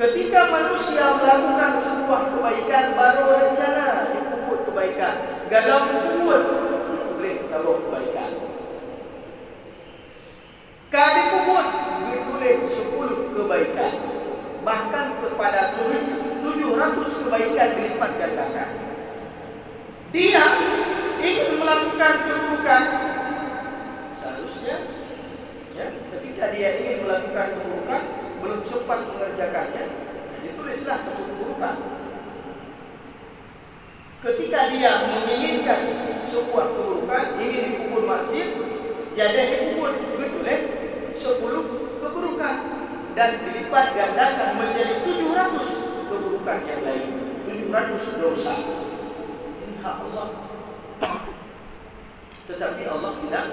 Ketika manusia melakukan sebuah kebaikan, baru rencana dikubur kebaikan, galau kubur ditulis taruh kebaikan. Kali kubur ditulis 10 kebaikan, bahkan kepada 700 kebaikan dilipat gandakan. Dia ingin melakukan keburukan, seharusnya ya, ketika dia ingin melakukan keburukan belum sempat mengerjakannya, ditulislah satu keburukan. Ketika dia menginginkan sebuah keburukan, ingin dikubur maksiat, jadi dikubur ditulis 10 keburukan dan dilipat gandakan menjadi 700 keburukan yang lain, 700 dosa. Ini hak Allah. Tetapi Allah tidak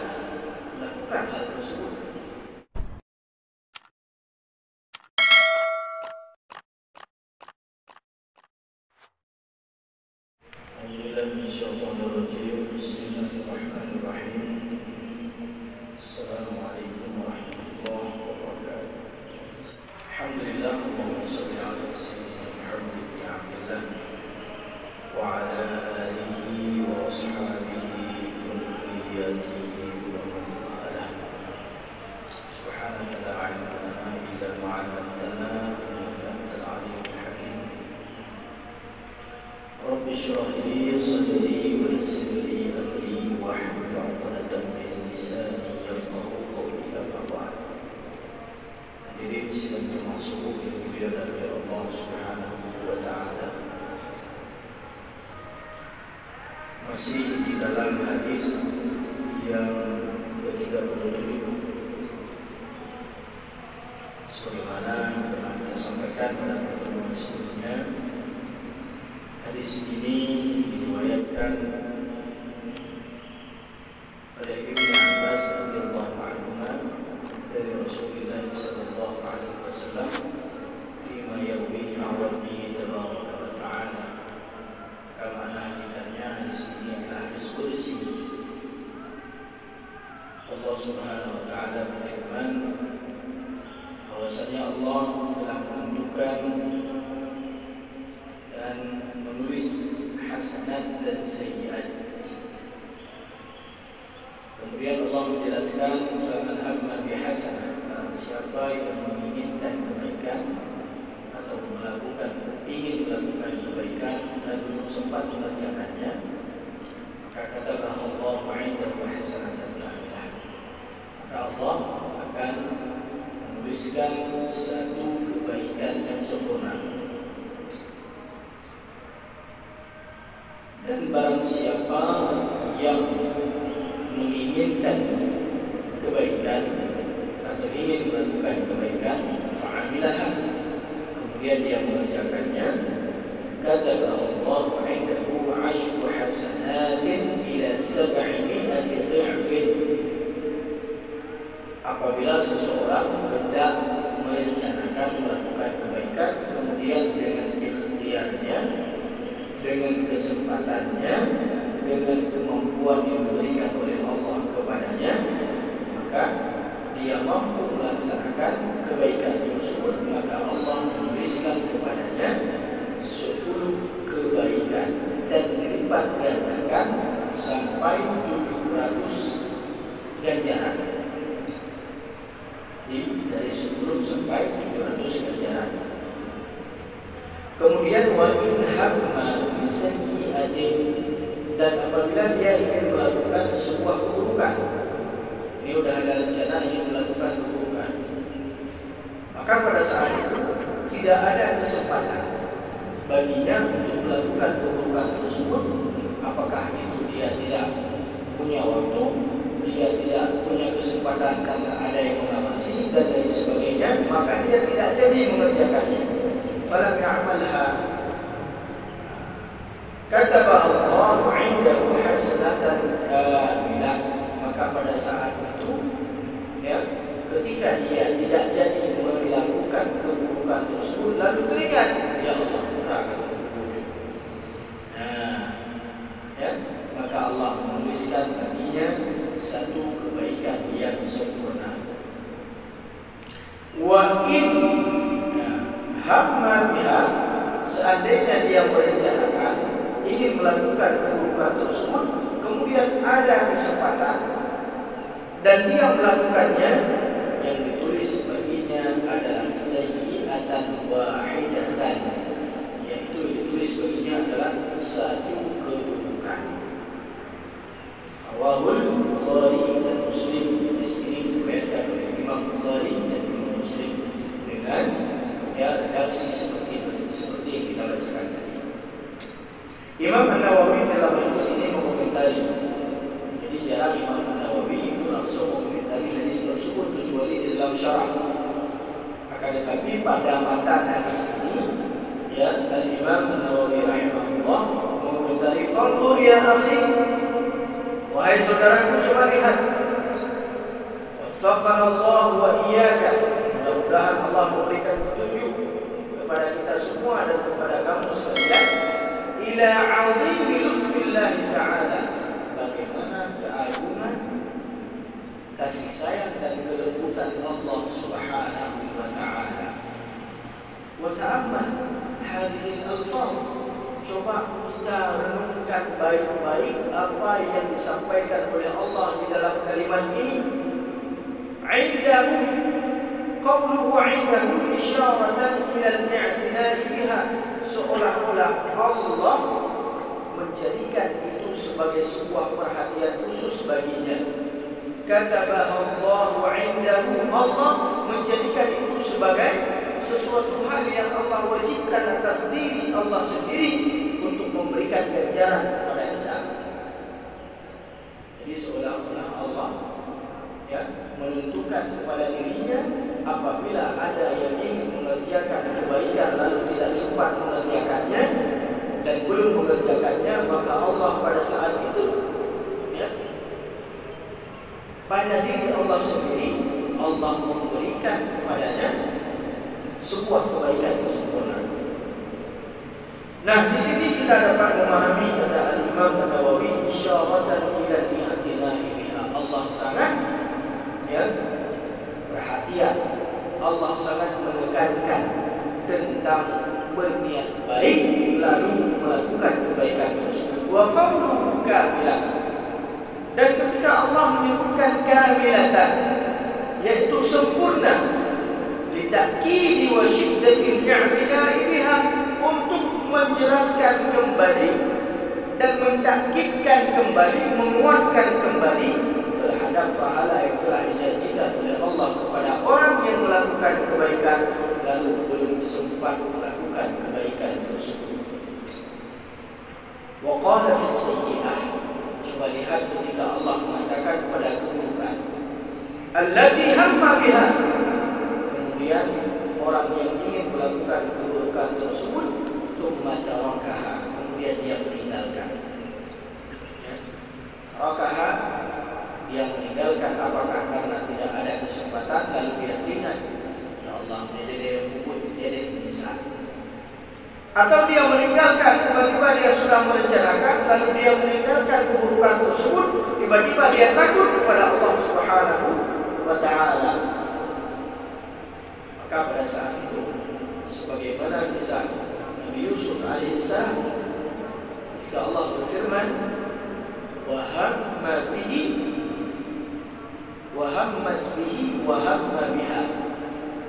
melakukan hal tersebut. Assalamualaikum warahmatullahi wabarakatuh. Alhamdulillah, Allahumma shalli ala sayyidina Muhammad bin Abdillah wa ala alihi wa ashabihi wa dhurriyyatihi wa man walah. Subhanaka la ilma lana illa ma 'allamtana innaka antal alimul hakim. Rabbi shrah li sadri wa yassir li amri wahlul 'uqdatam min lisani yafqahu qawli. Amma ba'd. Hadirin sidang jemaah subuh yang dimuliakan oleh Allah Subhanahu wa taala. Masih di dalam hadis yang ke-37, sebagaimana pernah kita sampaikan pada pertemuan sebelumnya, hadis ini diriwayatkan oleh Ibnu Abbas radhiyallahu anhu dari Rasulullah sallallahu alaihi wasallam fima yarwihi an Rabbih tabaraka wa ta'ala. Kama hadisnya hadis ini adalah hadis qudsi. Allah Subhanahu wa taala berfirman bahwasanya Allah telah menentukan dan menulis hasanat dan sayyiat. Kemudian Allah menjelaskan faman hamma bihasanah, siapa yang menginginkan kebaikan atau ingin melakukan kebaikan dan belum sempat mengerjakannya, maka katakanlah Allah wa'indahu hasanatan kamilah, maka Allah akan menuliskan satu kebaikan yang sempurna. Dan barang siapa yang menginginkan kebaikan atau ingin melakukan kebaikan, fa'amilaha, kemudian dia mengerjakannya, katabahu Allah 'indahu 'ashru hasanatin ila 700 dhi'fin. Apabila seseorang hendak merencanakan melakukan kebaikan, kemudian dengan ikhtiarnya, dengan kesempatannya, dengan kemampuan yang diberikan oleh Allah kepadanya, maka dia mampu melaksanakan kebaikan tersebut, maka Allah menuliskan kepadanya 10 kebaikan dan dilipat gandakan sampai 700 ganjaran. Dari 10 sampai 700 ganjaran. Kemudian wa in hamma bisayyi'atin, dan apabila dia ingin melakukan sebuah keburukan, ini sudah ada rencana ingin melakukan keburukan, maka pada saat itu tidak ada kesempatan baginya untuk melakukan keburukan tersebut. Apakah itu dia tidak punya waktu, dia tidak punya kesempatan karena ada yang mengawasi dan lain sebagainya, maka dia tidak jadi mengerjakannya. Falam ya'malha, katabahu Allah 'indahu hasanatan kamilah, maka pada saat itu ya, ketika dia tidak jadi melakukan keburukan tersebut, lalu teringat, ya Allah, ya, maka Allah menuliskan baginya satu kebaikan yang sempurna. Wa in hamma biha, seandainya dia merencanakan ingin melakukan keburukan tersebut, kemudian ada kesempatan dan dia melakukannya, yang ditulis baginya adalah sayyi'atan wahidatan, yaitu ditulis baginya adalah satu keburukan. Rawahul Bukhari dan Muslim. Di sini diriwayatkan oleh Imam Bukhari dan Imam Muslim dengan redaksi seperti yang kita bacakan tadi. Imam An-Nawawi dalam hadis ini mengomentari. Jadi jarang Imam An-Nawawi itu langsung mengomentari hadis tersebut kecuali di dalam syarah. Akan tetapi pada matan hadis ini, Al-Imam An-Nawawi rahimahullah mengomentari, "Fanzur ya akhi, wahai saudaraku, coba lihat. Waffaqana Allah wa iyyaka." Mudah-mudahan Allah memberikan petunjuk kepada kita semua dan kepada kamu sekalian. Ila 'azimi lutfillah ta'ala, bagaimana keagungan kasih sayang dan kelembutan Allah Subhanahu wa ta'ala. Wa ta'ammal hadhihi al-alfaz. Coba kita renungkan baik-baik apa yang disampaikan oleh Allah di dalam kalimat ini. Indahu qawluhu indahu isyaratan ila al-i'tina'i biha, seolah-olah Allah menjadikan itu sebagai sebuah perhatian khusus baginya. Katabahallahu indahu, Allah menjadikan itu sebagai sesuatu hal yang Allah wajibkan atas diri Allah sendiri untuk memberikan ganjaran kepada kita. Jadi seolah-olah Allah menentukan kepada dirinya, apabila ada yang ingin mengerjakan kebaikan lalu tidak sempat mengerjakannya dan belum mengerjakannya, maka Allah pada saat itu pada diri Allah sendiri, Allah memberikan kepadanya sebuah kebaikan yang sempurna. Nah, di sini kita dapat memahami kata Al-Imam An-Nawawi, isyaratan ila i'tina'i biha. Allah sangat perhatian, Allah sangat menekankan tentang berniat baik lalu melakukan kebaikan tersebut. Wa qawluhu kamilan, dan ketika Allah menyebutkan kamilatan, yaitu sempurna, litakidi wa syiddatil i'tina'i biha, untuk menjelaskan kembali dan mentakkidkan kembali, menguatkan kembali terhadap pahala yang telah dijanjikan oleh Allah kepada orang yang melakukan kebaikan lalu belum sempat melakukan kebaikan tersebut. Wa qala fi sayyi'ah, coba lihat ketika Allah mengatakan pada keburukan, allati hamma biha, kemudian orang yang ingin melakukan keburukan tersebut, thumma tarakaha, kemudian dia meninggalkan. Tarakaha, dia meninggalkan apakah karena tidak ada kesempatan lalu dia teringat, ya Allah, dia puput, dia bisa. Atau dia meninggalkan, tiba-tiba dia sudah merencanakan lalu dia meninggalkan keburukan tersebut, tiba-tiba dia takut kepada Allah Subhanahu wa ta'ala. Maka pada saat itu, sebagaimana kisah Nabi Yusuf alaihissalam, ketika Allah berfirman, wa hamma bihi wa hammat bihi wa hamma biha,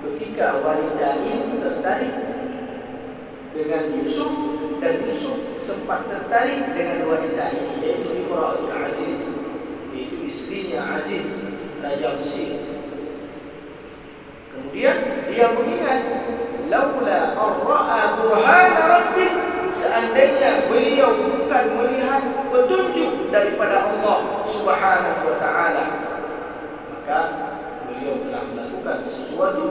ketika wanita ini tertarik dengan Yusuf dan Yusuf sempat tertarik dengan wanita ini, yaitu Imra'atul Aziz, yaitu istrinya Aziz, Raja Mesir. Kemudian dia mengingat, laula ar-ra'a burhana rabbik, seandainya beliau bukan melihat petunjuk daripada Allah Subhanahu wa ta'ala, maka beliau telah melakukan sesuatu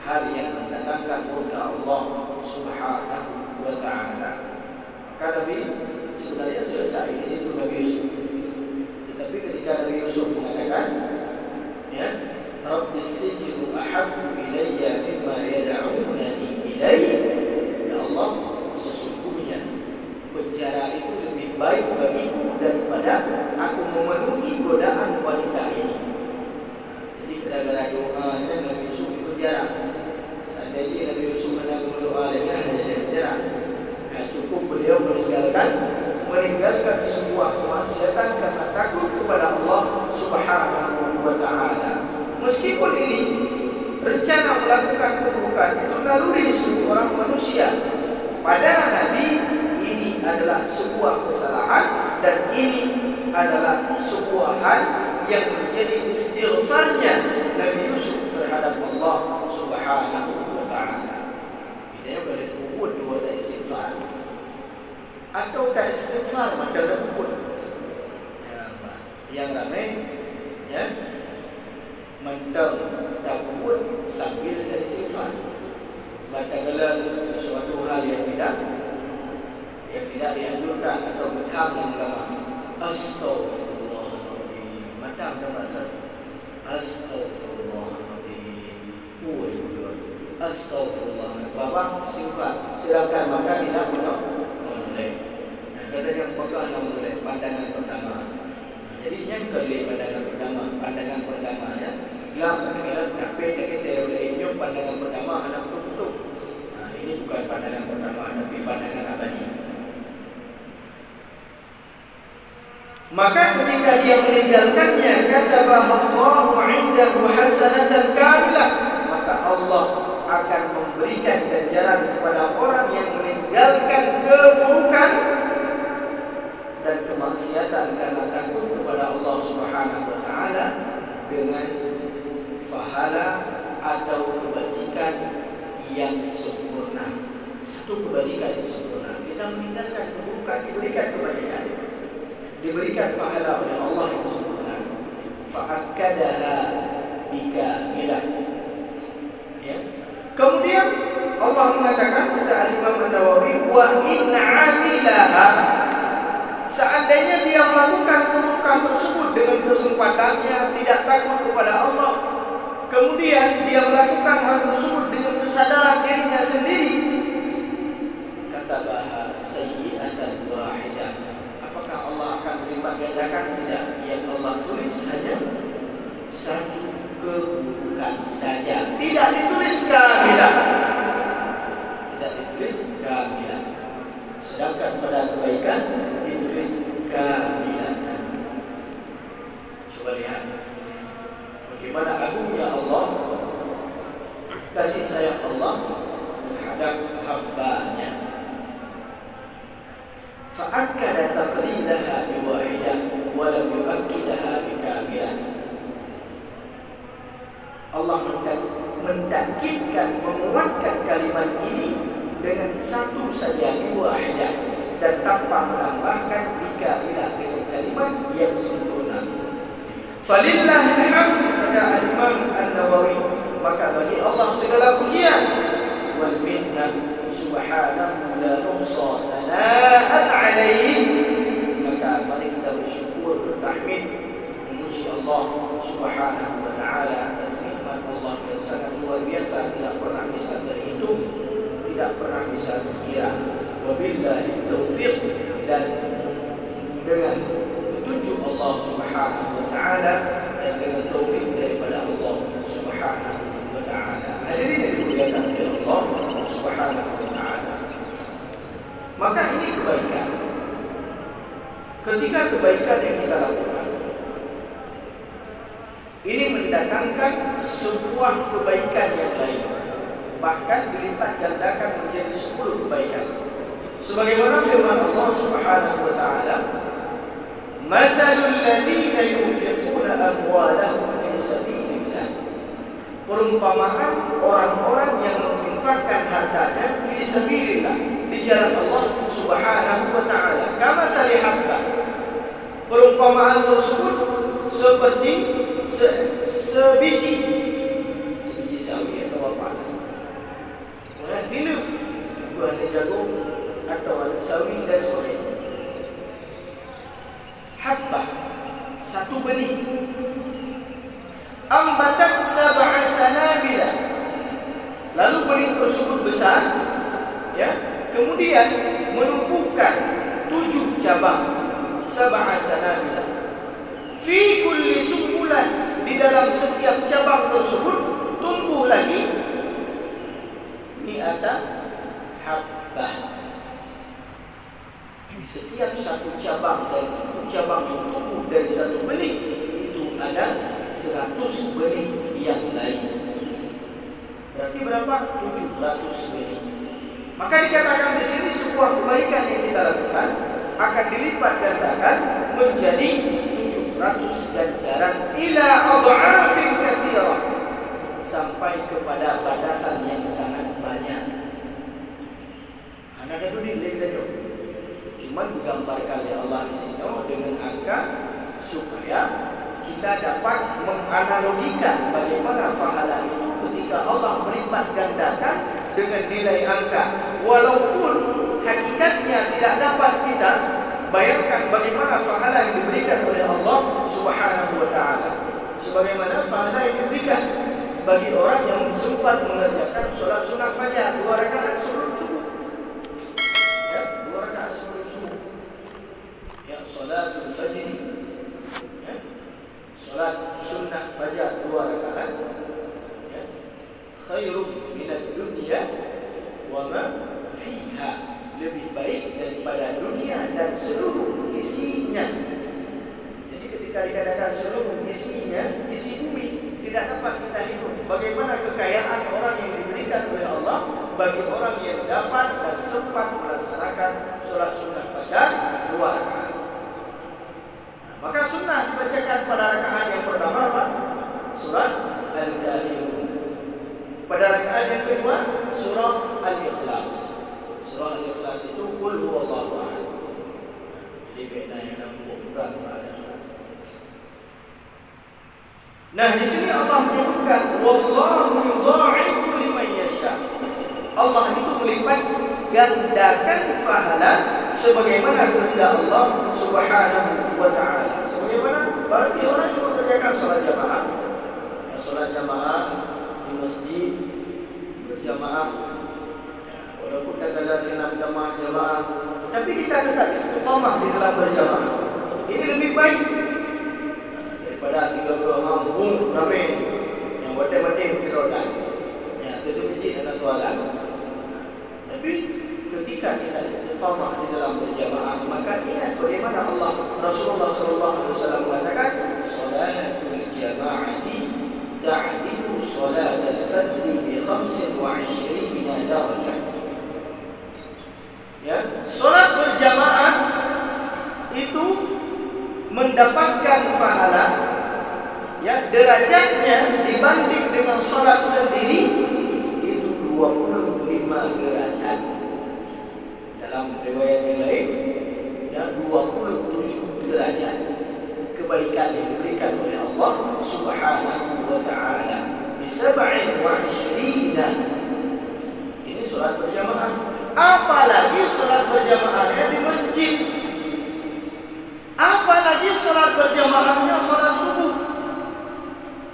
hal yang mendatangkan murka Allah Subhanahu wa ta'ala. Maka Nabi sebenarnya selesai di situ Nabi Yusuf. Tetapi ketika Nabi Yusuf mengatakan, Rabbis sijnu ahabbu ilayya mimma yad'unani ilayhi, ya Allah, sesungguhnya penjara itu lebih baik bagiku daripada aku memenuhi godaan wanita ini. Jadi gara-gara doanya Nabi Yusuf di penjara. Seandainya berencana melakukan keburukan itu naluri seluruh orang manusia. Pada Nabi ini adalah sebuah kesalahan dan ini adalah sebuah hal yang menjadi istighfarnya Nabi Yusuf terhadap Allah Subhanahu wa taala. Dia boleh kubur dua istighfar. Atau tak istighfar maka dah kubur. Yang ramai ya mentang tak kubur sambil istighfar. Manakala suatu hal yang tidak dianjurkan atau bid'ah agama. Astaghfirullahaladzim. Macam mana? Astaghfirullahaladzim. Astaghfirullahaladzim. Bapak sifat sedangkan maka tidak menoleh. Ada yang pegang menoleh pandangan pertama. Jadi yang kali pandangan pertama ya. Yang kadang-kadang kafir kita oleh pandangan pertama anak tutup. Ini bukan pandangan pertama tapi pandangan abadi. Maka ketika dia meninggalkannya, kataballahu 'indahu hasanatan kamilah, maka Allah akan memberikan ganjaran kepada orang yang meninggalkan keburukan dan kemaksiatan karena takut kepada Allah Subhanahu wa taala dengan pahala atau kebajikan yang sempurna. Satu kebajikan yang sempurna. Kita meninggalkan keburukan, diberikan kebajikan, diberikan pahala oleh Allah yang sempurna. Fa'akkadaha bikamilah. Ya. Kemudian Allah mengatakan kata Al-Imam An-Nawawi, wa in 'amilaha, seandainya dia melakukan keburukan tersebut dengan kesempatannya, tidak takut kepada Allah, kemudian dia melakukan hal tersebut dengan kesadaran dirinya sendiri, kata bahasa sayyi'atan wahidah, apakah Allah akan melipat gandakan? Tidak. Yang Allah tulis hanya satu keburukan saja, tidak ditulis kamilah, tidak ditulis kamilah. Sedangkan pada kebaikan ditulis kamilah. Coba lihat bagaimana agungnya Allah, kasih sayang Allah terhadap hamba-Nya. Fa'akkada taqlilaha biwahidah wa lam yu'akkidaha bikamilah. Allah mentakkidkan, menguatkan kalimat ini dengan satu saja, biwahidah, dan tanpa menambahkan bikamilah, itu kalimat yang sempurna. Falillahil hamd, kata Al-Imam An-Nawawi, maka bagi Allah segala pujian, wal minnah, subhanahu la nuhsa thana'an alaihi, maka mari kita bersyukur, bertahmid, memuji Allah Subhanahu wa taala atas nikmat Allah yang sangat luar biasa, tidak pernah bisa terhitung, tidak pernah bisa dikira. Wabillahi taufiq, dan dengan petunjuk Allah Subhanahu wa taala dan dengan taufik daripada Allah Subhanahu wa taala. Hadirin yang dimuliakan oleh Allah Subhanahu wa taala. Maka ini kebaikan. Ketika kebaikan yang kita lakukan ini mendatangkan sebuah kebaikan yang lain, bahkan dilipat gandakan menjadi 10 kebaikan. Sebagaimana firman Allah Subhanahu wa taala, "Mathalul ladzina yunfiquna amwalahum fi sabilillah." Perumpamaan orang-orang yang menginfakkan hartanya fi sabilillah, di jalan Allah Subhanahu wa taala. Kama salihabba. Perumpamaan tersebut seperti sebiji sawi atau apa? Orang tilu, buah jagung atau sawi dan sebagainya. Habbah, satu benih. Ambatat sab'a sanabila. Lalu benih tersebut besar, ya. Kemudian menumbuhkan 7 cabang. Sab'a sanabila. Fi kulli sumbulan, di dalam setiap cabang tersebut tumbuh lagi mi'ata habbah. Setiap satu cabang dari 7 cabang yang tumbuh dari satu benih itu ada 100 benih yang lain. Berarti berapa? 700 mili. Maka dikatakan di sini sebuah kebaikan yang kita lakukan akan dilipat gandakan menjadi 700 ganjaran ila adha'afin katsirah, sampai kepada batasan yang sangat banyak. Anak itu dilihat cuma digambarkan oleh Allah di sini dengan angka supaya kita dapat menganalogikan bagaimana pahala itu ketika Allah melipat gandakan dengan nilai angka, walaupun hakikatnya tidak dapat kita bayangkan bagaimana pahala yang diberikan oleh Allah Subhanahu wa taala. Sebagaimana pahala yang diberikan bagi orang yang sempat mengerjakan sholat sunat fajar 2 rakaat sebelum subuh. Ya, 2 rakaat sebelum subuh. Ya, sholatul fajr. Ya. Sholat sunat fajar 2 rakaat. Ya. Khairun minad dunya wa ma fiha. Lebih baik daripada dunia dan seluruh isinya. Jadi ketika dikatakan seluruh isinya, isi bumi tidak dapat kita hitung. Bagaimana kekayaan orang yang diberikan oleh Allah bagi orang yang dapat dan sempat melaksanakan sholat sunat fajar 2 rakaat. Maka sunnah dibacakan pada rakaat yang pertama apa? Surat Al-Kafirun. Pada rakaat yang kedua surah Al-Ikhlas. Surah Al-Ikhlas itu qul huwallahu ahad. Jadi beda yang nampak berat pada. Nah, di sini Allah menyebutkan wallahu yudha'ifu liman yasha. Allah itu melipat gandakan pahala sebagaimana kehendak Allah Subhanahu wa taala. Sebagaimana bagi orang yang mengerjakan salat jamaah, salat jamaah di masjid berjamaah, walaupun kadang-kadang dalam jamaah, tapi kita tetap istiqamah di dalam berjamaah. Ini lebih baik daripada 3 orang ramai yang bodoh-bodoh tirodan. Ya, itu masjid dan tualan. Tapi ketika kita istiqamah di dalam berjamaah, maka ingat bagaimana Allah Rasulullah SAW mengatakan salatul jama'ati ta'dilu salatul fajr bi 25 darajah. Ya, salat berjamaah itu mendapatkan pahala, ya, derajatnya dibanding dengan salat sendiri itu 25 derajat. Dalam riwayat yang lain, ya, 27 derajat kebaikan yang diberikan oleh Allah Subhanahu wa taala. Bi 27. Ini salat berjamaah. Apalagi salat berjamaahnya di masjid. Apalagi salat berjamaahnya salat subuh.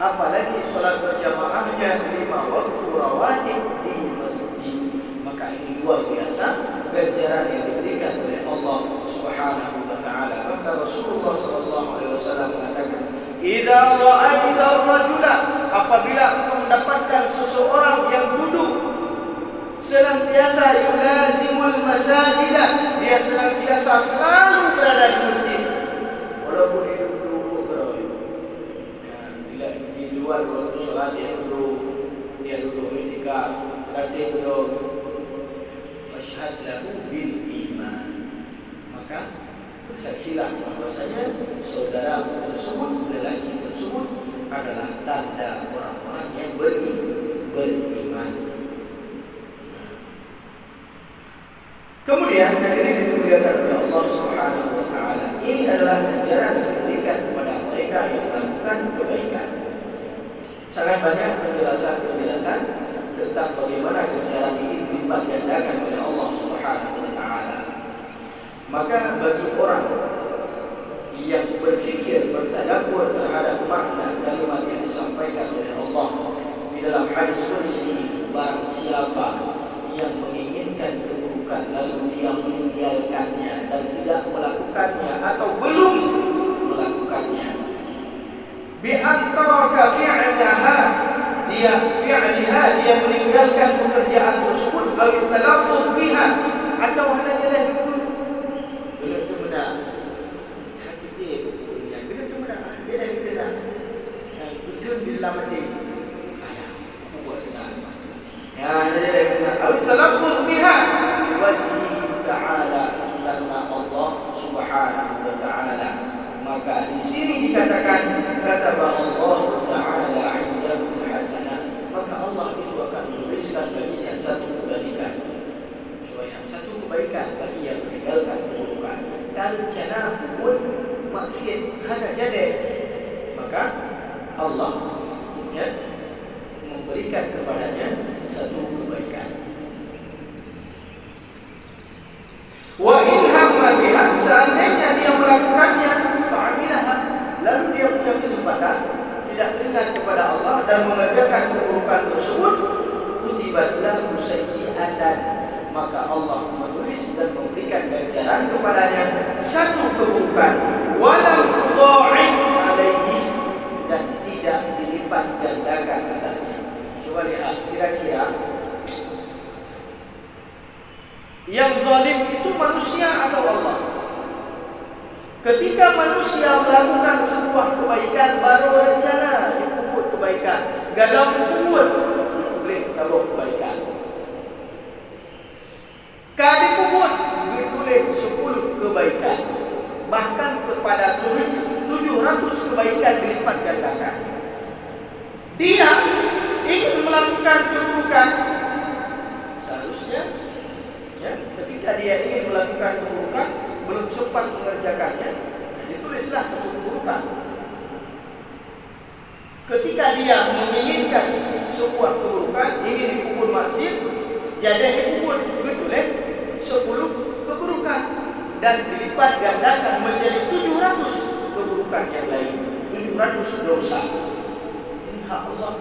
Apalagi salat berjamaahnya 5 waktu rawatib di masjid. Maka ini luar biasa ganjaran yang diberikan oleh Allah Subhanahu wa taala. Maka Rasulullah sallallahu alaihi wasallam mengatakan, "Idza ra'aita ar-rajula," apabila engkau mendapatkan seseorang yang duduk senantiasa yulazimul masajidah, dia senantiasa selalu berada di masjid, walaupun dia duduk bila di luar waktu sholat dia duduk iktikaf, dia duduk, fashhad lahu bil iman, maka bersaksilah bahwasanya saudara tersebut, lelaki tersebut adalah tanda orang-orang yang beriman. Kemudian hadirin dimuliakan oleh Allah Subhanahu wa taala, ini adalah ganjaran yang diberikan kepada mereka yang melakukan kebaikan. Sangat banyak penjelasan tentang bagaimana ganjaran ini dilipat gandakan oleh Allah Subhanahu wa taala. Maka bagi orang yang berfikir, bertadabbur terhadap makna kalimat yang disampaikan oleh Allah di dalam hadis qudsi, barang siapa yang menginginkan keburukan lalu dia meninggalkannya dan tidak melakukannya atau belum melakukannya, bi antara fi'laha, dia meninggalkan pekerjaan tersebut, atau talaffuz biha, atau hanya dia dulu itu benar, tapi dia punya kena tu benar, dia dah kena itu di dalam hati, ayah buat benar, Awit talaffuz biha liwajhi ta'ala, karena Allah Subhanahu wa ta'ala. Maka di sini dikatakan kataba Allah ta'ala 'indahu hasanah, maka Allah itu akan menuliskan baginya satu kebaikan. Supaya satu kebaikan bagi yang meninggalkan keburukan. Dan rencana pun maksiat hanya jadi, maka Allah memberikan kepadanya satu kebaikan. Wa in hamma biha, seandainya dia melakukannya, fa'amilaha, lalu dia punya kesempatan tidak teringat kepada Allah dan mengerjakan keburukan tersebut, kutibat lahu sayyi'atan, maka Allah menulis dan memberikan ganjaran kepadanya satu keburukan, walam tudha'if alaihi, dan tidak dilipat gandakan atasnya. Coba lihat, kira-kira yang zalim itu manusia atau Allah? Ketika manusia melakukan sebuah kebaikan, baru rencana dikubur kebaikan, galau kubur ditulis kalau kebaikan. Kali kubur ditulis 10 kebaikan, bahkan kepada 700 kebaikan dilipat gandakan. Dia ingin melakukan keburukan, seharusnya ketika dia ingin melakukan keburukan belum sempat mengerjakannya, ditulislah satu keburukan. Ketika dia menginginkan sebuah keburukan, ingin dikubur maksiat, jadi dikubur betulah 10 keburukan dan dilipat gandakan menjadi 700 keburukan yang lain, 700 dosa. Ini hak Allah.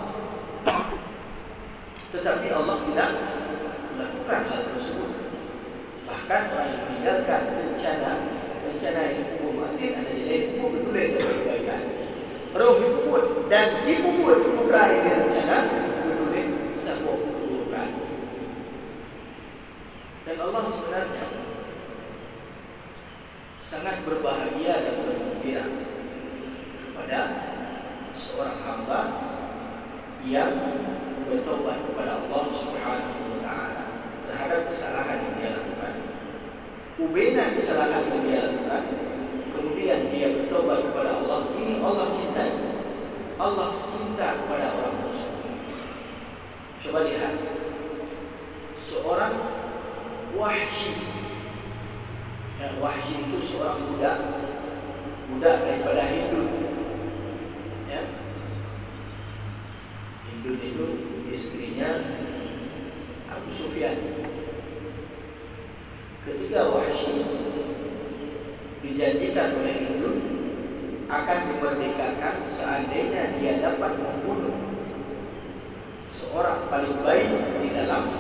Tetapi Allah tidak melakukan hal tersebut. Bahkan orang yang meninggalkan rencana yang dikubur maksiat, ada jadi dikubur betulah kebaikan. Roh dikubur dan dikubur berakhir di rencana betulah sebuah keburukan. Dan Allah sebenarnya sangat berbahagia dan bergembira kepada seorang hamba yang bertobat kepada Allah Subhanahu wa ta'ala terhadap kesalahan yang dia lakukan. Ubena kesalahan yang dia lakukan, kemudian dia bertobat kepada Allah. Ini Allah cintai. Allah cinta kepada orang tersebut. Coba lihat, seorang Wahsy. Yang Wahsy itu seorang budak daripada Hindu. Ya. Hindu itu istrinya Abu Sufyan. Ketika Wahsy dijanjikan oleh Hindu akan dimerdekakan seandainya dia dapat membunuh seorang paling baik di dalam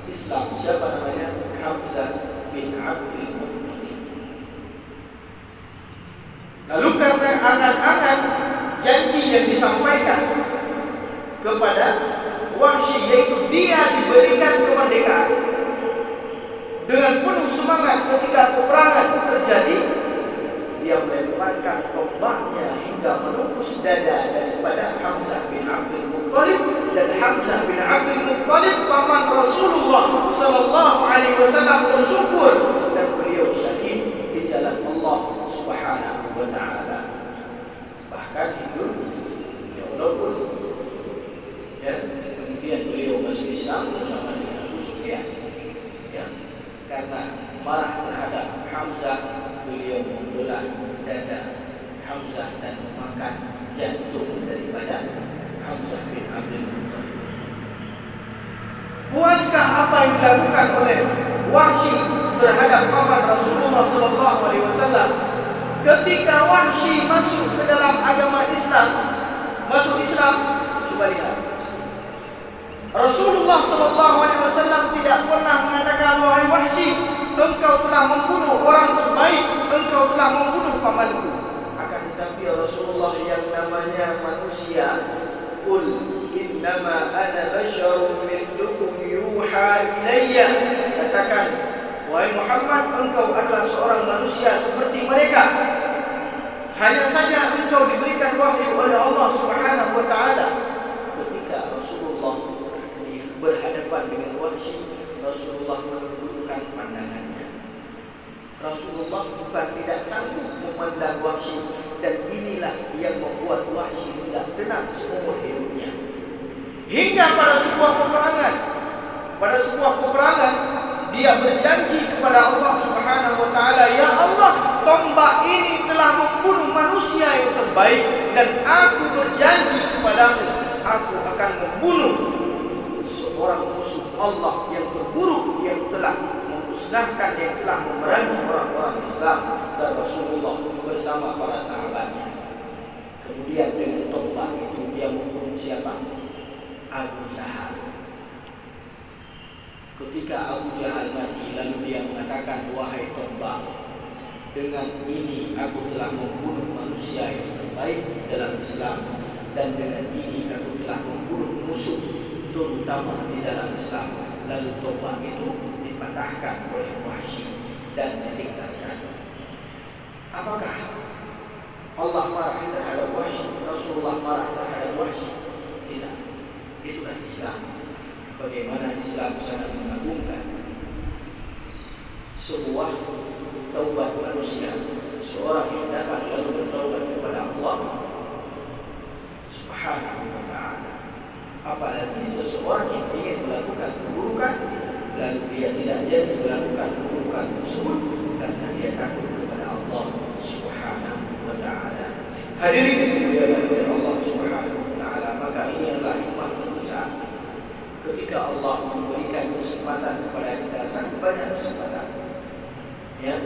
Islam, siapa namanya? Hamzah bin Abdul Muttalib. Lalu karena angan-angan janji yang disampaikan kepada Wahsy, yaitu dia diberikan kemerdekaan, dengan penuh semangat ketika peperangan terjadi, dia melemparkan tombaknya hingga menembus dada daripada Hamzah bin Abdul Muttalib. Dan Hamzah bin Abdul Muttalib paman Rasulullah sallallahu alaihi wasallam tersungkur dan beliau syahid di jalan Allah Subhanahu wa taala. Bahkan itu walaupun kemudian beliau masuk Islam bersama dengan Abu Sufyan, karena marah terhadap Hamzah, beliau membelah dada Hamzah dan memakan jantung daripada Hamzah bin Abdul Muttalib. Puaskah apa yang dilakukan oleh Wahsy terhadap paman Rasulullah sallallahu alaihi wasallam? Ketika Wahsy masuk ke dalam agama Islam, coba lihat. Rasulullah sallallahu alaihi wasallam tidak pernah mengatakan, wahai Wahsy, engkau telah membunuh orang terbaik, engkau telah membunuh pamanku. Akan tetapi Rasulullah yang namanya manusia, qul innama ana basharun mithlukum yuha ilayya, katakan, wahai Muhammad, engkau adalah seorang manusia seperti mereka, hanya saja engkau diberikan wahyu oleh Allah Subhanahu wa taala. Ketika Rasulullah berhadapan dengan Wahsy, Rasulullah menundukkan pandangannya. Rasulullah bukan tidak sanggup memandang Wahsy, dan inilah yang membuat Wahsy tidak tenang seumur hidupnya. Hingga pada sebuah peperangan, dia berjanji kepada Allah Subhanahu wa taala, "Ya Allah, tombak ini telah membunuh manusia yang terbaik, dan aku berjanji kepadamu, aku akan membunuh seorang musuh Allah yang terburuk, yang telah memusnahkan, yang telah memerangi orang-orang Islam." Dan Rasulullah bersama para sahabatnya. Kemudian dengan tombak itu dia membunuh siapa? Abu Jahal. Ketika Abu Jahal mati, lalu dia mengatakan, "Wahai tombak, dengan ini aku telah membunuh manusia yang terbaik dalam Islam, dan dengan ini aku telah membunuh musuh terutama di dalam Islam." Lalu tombak itu dipatahkan oleh Wahsy dan ditinggalkan. Apakah Allah marah terhadap Wahsy? Rasulullah marah terhadap Wahsy? Tidak. Itulah Islam. Bagaimana Islam sangat mengagungkan sebuah taubat manusia, seorang yang datang lalu bertaubat kepada Allah Subhanahu wa ta'ala. Apalagi seseorang yang ingin melakukan keburukan, lalu dia tidak jadi melakukan keburukan tersebut karena dia takut kepada Allah Subhanahu wa ta'ala. Hadirin yang dimuliakan oleh Allah Subhanahu wa ta'ala, maka ini adalah hikmah terbesar ketika Allah memberikan kesempatan kepada kita, sangat banyak kesempatan. Ya,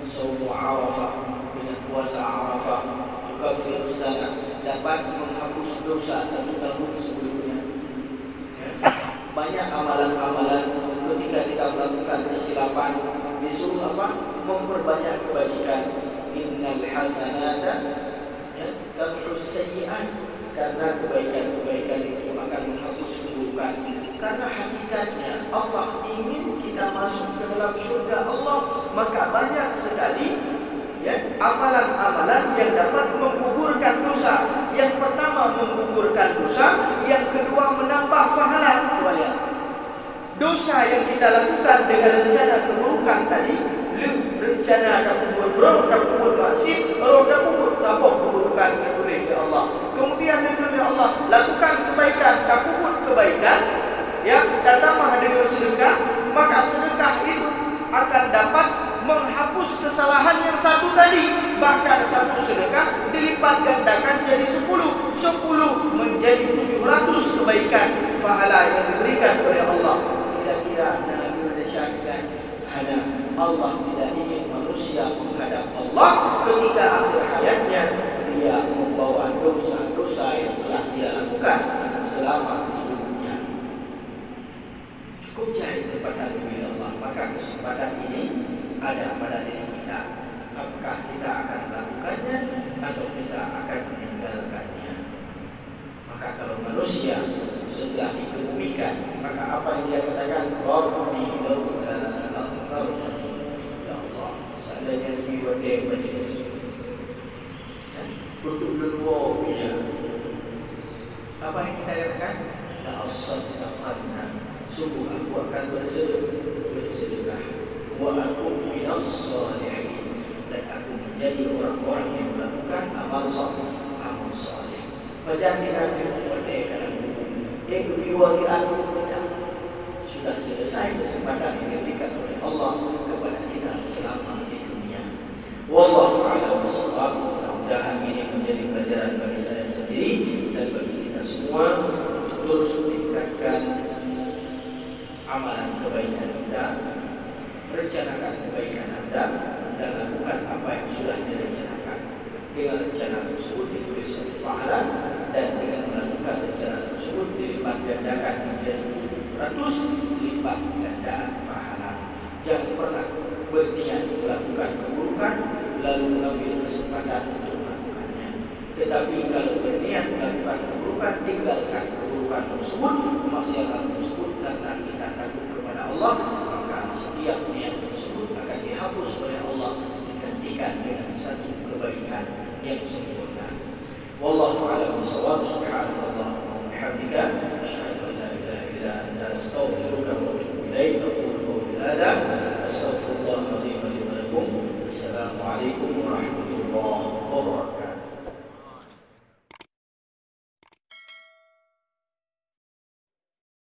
Shaum Arafah, dengan puasa Arafah, yukaffiru sanah, dapat menghapus dosa 1 tahun sebelumnya. Ya. Banyak amalan-amalan ketika kita melakukan kesilapan disuruh apa? Memperbanyak kebajikan. Innal hasanata tamhus sayyi'at, karena kebaikan-kebaikan itu akan menghapus keburukan. Karena hakikatnya Allah ingin kita masuk ke dalam surga Allah, maka banyak sekali ya amalan-amalan yang dapat menggugurkan dosa. Yang pertama menggugurkan dosa, yang kedua menambah pahala. Coba lihat, dosa yang kita lakukan dengan rencana keburukan tadi, rencana ada kubur bro, ada kubur maksud, ada kubur tabuh keburukan itu oleh Allah. Kemudian oleh Allah lakukan kebaikan, tak kubur kebaikan, ya, dan tambah dengan sedekah, maka sedekah itu akan dapat menghapus kesalahan yang satu tadi. Bahkan satu sedekah dilipat gandakan jadi 10 menjadi 700 kebaikan pahala yang diberikan oleh Allah. Kira-kira Nabi mensyahidkan hanya Allah tidak ingin manusia menghadap Allah ketika akhir hayatnya dia membawa dosa-dosa yang telah dia lakukan selama hidupnya. Cukup cari kesempatan demi Allah, maka kesempatan ini ada pada diri kita. Apakah kita akan melakukannya atau kita akan meninggalkannya? Maka kalau manusia setelah dikebumikan, maka apa yang dia katakan? Rabbi laula akhartani, ya Allah, seandainya lebih wadah macam untuk kedua punya. Apa yang kita katakan? La asaddaqanna, sungguh aku akan bersedekah, wa aku minas salihin, dan aku menjadi orang-orang yang melakukan amal saleh. Macam kita berbuat dalam kedua sudah selesai kesempatan yang diberikan oleh Allah kepada kita selama di dunia. Wallahu a'lam bishawab. Mudah-mudahan ini menjadi pelajaran bagi saya sendiri dan bagi kita semua untuk terus meningkatkan amalan kebaikan kita, rencanakan kebaikan Anda, dan lakukan apa yang sudah direncanakan. Dengan rencana tersebut ditulis satu pahala, dan dengan melakukan rencana tersebut dilipat gandakan menjadi 700 lipat gandaan pahala. Jangan pernah berniat melakukan keburukan lalu mengambil kesempatan untuk melakukannya. Tetapi kalau berniat melakukan keburukan, tinggalkan keburukan tersebut, kemaksiatan tersebut, karena kita takut kepada Allah, maka setiap niat tersebut akan dihapus oleh Allah, digantikan dengan satu kebaikan yang sempurna. Wallahu a'lam bishawab.